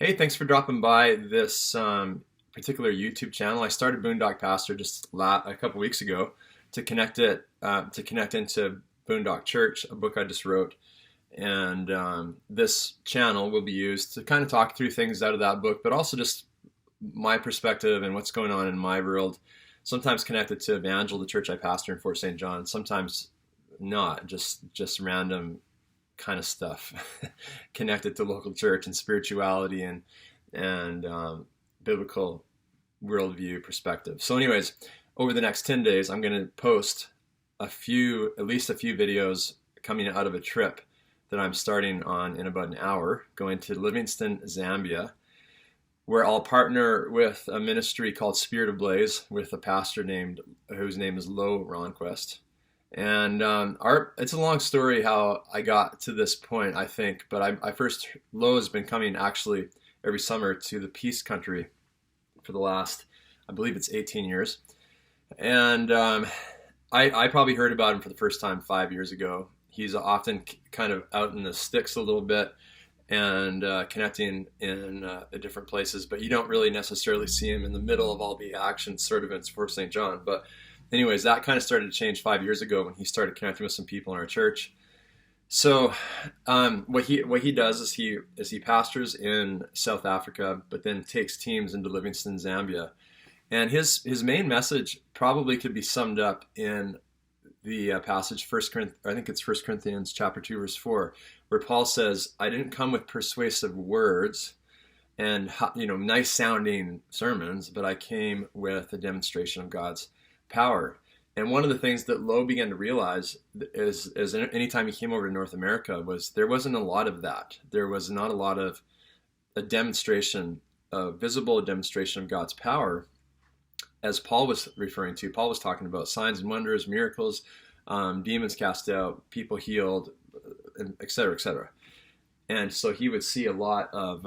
Hey, thanks for dropping by this particular YouTube channel. I started Boondock Pastor just a couple weeks ago to connect into Boondock Church, a book I just wrote, and this channel will be used to kind of talk through things out of that book, but also just my perspective and what's going on in my world. Sometimes connected to Evangel, the church I pastor in Fort St. John. Sometimes not, just random kind of stuff connected to local church and spirituality and biblical worldview perspective. So, anyways, over the next 10 days, I'm going to post at least a few videos coming out of a trip that I'm starting on in about an hour, going to Livingston, Zambia, where I'll partner with a ministry called Spirit Ablaze with a pastor whose name is Lo Ronquest. And it's a long story how I got to this point, I think. But Lo has been coming actually every summer to the Peace Country for the last, I believe it's 18 years. And I probably heard about him for the first time 5 years ago. He's often kind of out in the sticks a little bit and connecting in different places, but you don't really necessarily see him in the middle of all the action sort of in Fort St. John. But anyways, that kind of started to change 5 years ago when he started connecting with some people in our church. So what he does is he pastors in South Africa, but then takes teams into Livingston, Zambia. And his main message probably could be summed up in the passage, I think it's 1 Corinthians chapter 2, verse 4, where Paul says, I didn't come with persuasive words and nice sounding sermons, but I came with a demonstration of God's power. And one of the things that Lo began to realize is anytime he came over to North America was there wasn't a lot of that. There was not a lot of a visible demonstration of God's power, as Paul was referring to. Paul was talking about signs and wonders, miracles, demons cast out, people healed, et cetera, et cetera. And so he would see a lot of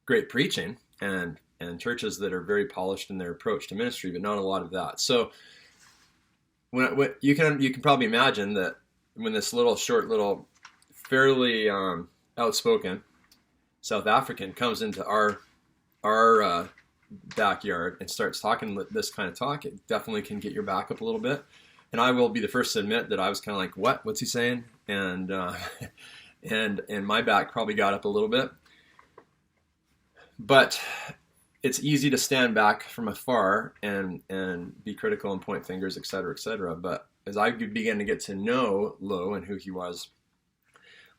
great preaching and churches that are very polished in their approach to ministry, but not a lot of that. So when you can probably imagine that when this short little, fairly outspoken South African comes into our backyard and starts talking this kind of talk, it definitely can get your back up a little bit. And I will be the first to admit that I was kind of like, what's he saying? And and my back probably got up a little bit. But it's easy to stand back from afar and be critical and point fingers, et cetera, et cetera. But as I began to get to know Lo and who he was,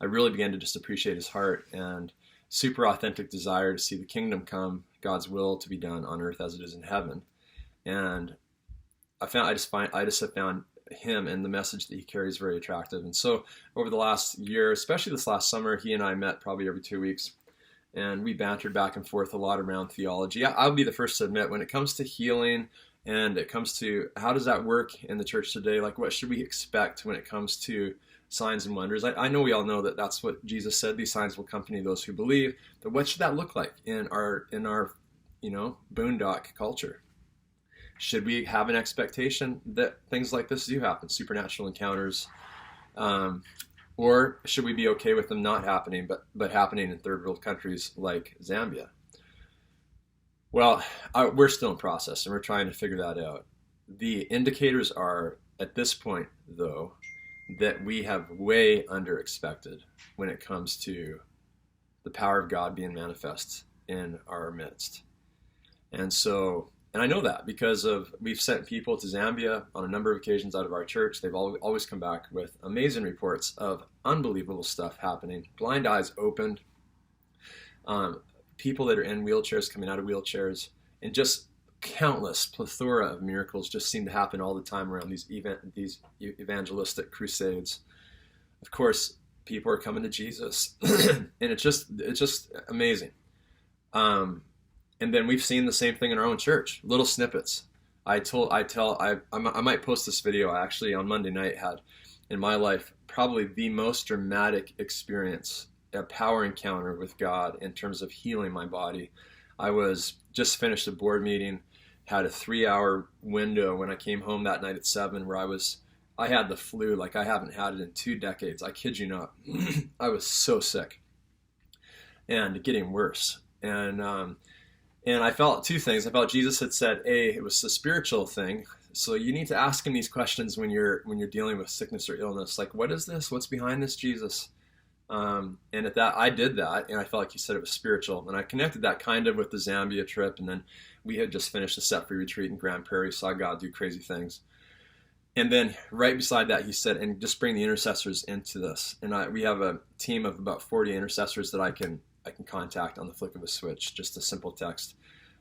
I really began to just appreciate his heart and super authentic desire to see the kingdom come, God's will to be done on earth as it is in heaven. And I just have found him and the message that he carries very attractive. And so over the last year, especially this last summer, he and I met probably every 2 weeks. And we bantered back and forth a lot around theology. I'll be the first to admit, when it comes to healing and it comes to how does that work in the church today, like what should we expect when it comes to signs and wonders? I know we all know that that's what Jesus said, these signs will accompany those who believe. But what should that look like in our boondock culture? Should we have an expectation that things like this do happen, supernatural encounters? Or should we be okay with them not happening, but happening in third world countries like Zambia? Well, we're still in process, and we're trying to figure that out. The indicators are, at this point, though, that we have way under-expected when it comes to the power of God being manifest in our midst. And I know that because we've sent people to Zambia on a number of occasions out of our church. They've always come back with amazing reports of unbelievable stuff happening. Blind eyes opened, people that are in wheelchairs coming out of wheelchairs, and just countless plethora of miracles just seem to happen all the time around these evangelistic crusades. Of course, people are coming to Jesus, and it's just amazing. And then we've seen the same thing in our own church, little snippets. I might post this video. I actually on Monday night had in my life probably the most dramatic experience, a power encounter with God in terms of healing my body. I was just finished a board meeting, had a 3-hour window when I came home that night at 7 where I had the flu like I haven't had it in 2 decades. I kid you not. I was so sick. and getting worse. And I felt two things. I felt Jesus had said, it was a spiritual thing. So you need to ask him these questions when you're dealing with sickness or illness. Like, what is this? What's behind this, Jesus? And at that, I did that, and I felt like he said it was spiritual. And I connected that kind of with the Zambia trip, and then we had just finished a set-free retreat in Grand Prairie, saw God do crazy things. And then right beside that, he said, and just bring the intercessors into this. And we have a team of about 40 intercessors that I can contact on the flick of a switch, just a simple text.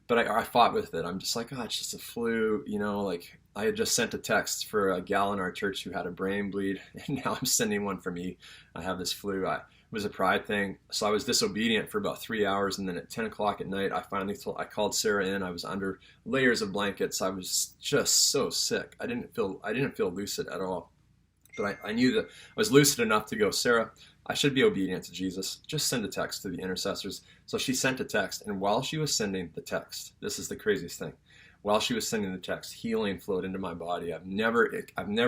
But I fought with it. I'm just like, it's just a flu, like I had just sent a text for a gal in our church who had a brain bleed, and now I'm sending one for me. I have this flu. It was a pride thing. So I was disobedient for about 3 hours, and then at 10 o'clock at night, I called Sarah in. I was under layers of blankets. I was just so sick. I didn't feel lucid at all. But I knew that I was lucid enough to go, Sarah, I should be obedient to Jesus. Just send a text to the intercessors. So she sent a text, and while she was sending the text, this is the craziest thing. While she was sending the text, healing flowed into my body. I've never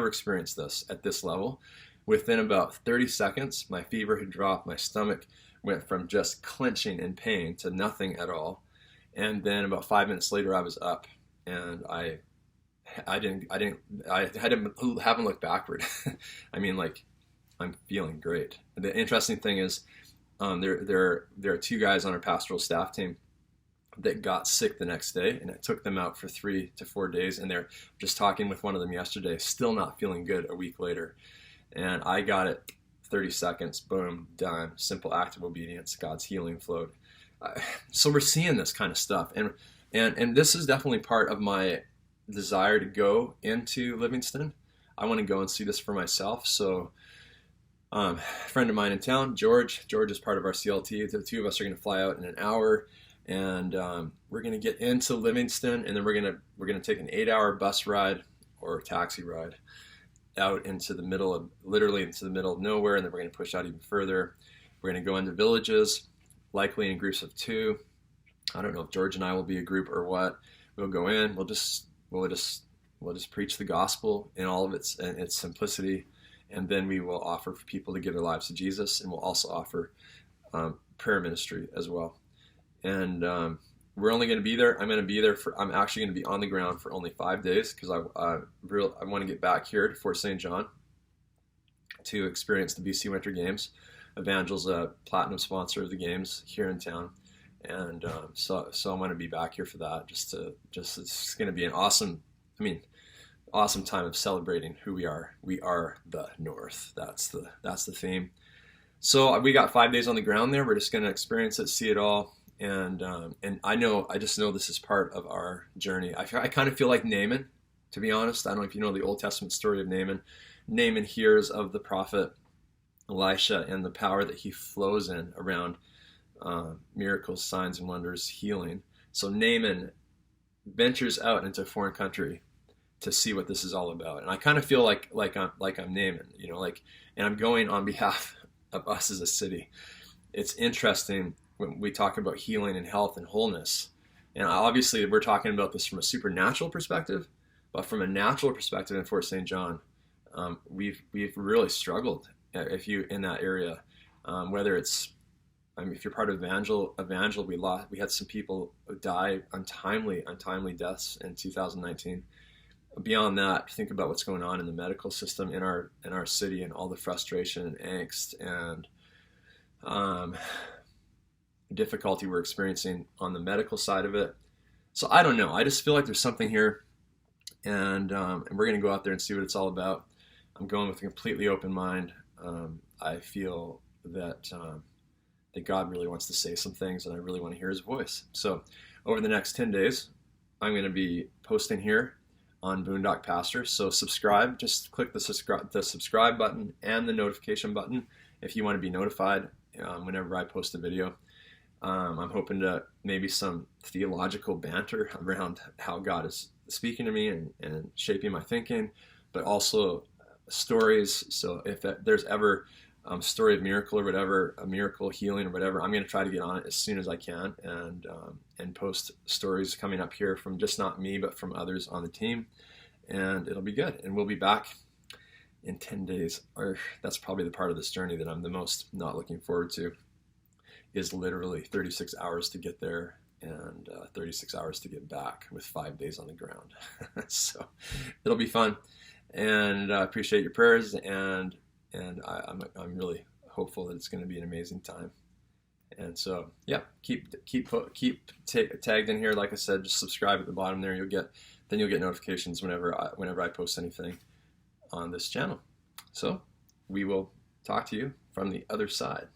experienced this at this level. Within about 30 seconds, my fever had dropped. My stomach went from just clenching in pain to nothing at all. And then about 5 minutes later, I was up, and I haven't looked backward. I mean, like, I'm feeling great. The interesting thing is, there are two guys on our pastoral staff team that got sick the next day, and it took them out for 3 to 4 days. And they're just talking with one of them yesterday, still not feeling good a week later. And I got it 30 seconds, boom, done. Simple act of obedience. God's healing flowed. So we're seeing this kind of stuff, and this is definitely part of my desire to go into Livingston. I want to go and see this for myself. So a friend of mine in town, George is part of our CLT. The two of us are going to fly out in an hour, and we're going to get into Livingston, and then we're going to take an 8-hour bus ride or taxi ride out into the middle of nowhere, and then we're going to push out even further. We're going to go into villages, likely in groups of 2. I don't know if George and I will be a group or what. We'll go in. We'll just preach the gospel in all of its simplicity. And then we will offer for people to give their lives to Jesus, and we'll also offer prayer ministry as well. And we're only going to be there. I'm actually going to be on the ground for only 5 days, because I want to get back here to Fort St. John to experience the BC Winter Games. Evangel's a platinum sponsor of the games here in town, and so I'm going to be back here for that. It's going to be an awesome time of celebrating who we are. We are the North. That's the theme. So we got 5 days on the ground there. We're just going to experience it, see it all, and I just know this is part of our journey. I kind of feel like Naaman, to be honest. I don't know if you know the Old Testament story of Naaman. Naaman hears of the prophet Elisha and the power that he flows in around miracles, signs, and wonders, healing. So Naaman ventures out into a foreign country to see what this is all about. And I kind of feel like I'm Naaman, and I'm going on behalf of us as a city. It's interesting when we talk about healing and health and wholeness. And obviously we're talking about this from a supernatural perspective, but from a natural perspective in Fort St. John, we've really struggled if you in that area, whether it's, if you're part of Evangel, we had some people die untimely deaths in 2019. Beyond that, think about what's going on in the medical system in our city, and all the frustration and angst and difficulty we're experiencing on the medical side of it. So I don't know. I just feel like there's something here, and we're going to go out there and see what it's all about. I'm going with a completely open mind. I feel that God really wants to say some things, and I really want to hear his voice. So over the next 10 days, I'm going to be posting here on Boondock Pastor. So subscribe. Just click the subscribe button and the notification button if you want to be notified whenever I post a video. I'm hoping to maybe some theological banter around how God is speaking to me and shaping my thinking, but also stories. So if there's ever story of miracle or whatever, a miracle, healing or whatever, I'm going to try to get on it as soon as I can and post stories coming up here from just not me, but from others on the team, and it'll be good. And we'll be back in 10 days. Or that's probably the part of this journey that I'm the most not looking forward to, is literally 36 hours to get there and 36 hours to get back with 5 days on the ground. So it'll be fun, and I appreciate your prayers, and I'm really hopeful that it's going to be an amazing time. And so, yeah, keep tagged in here. Like I said, just subscribe at the bottom there. You'll get notifications whenever I post anything on this channel. So we will talk to you from the other side.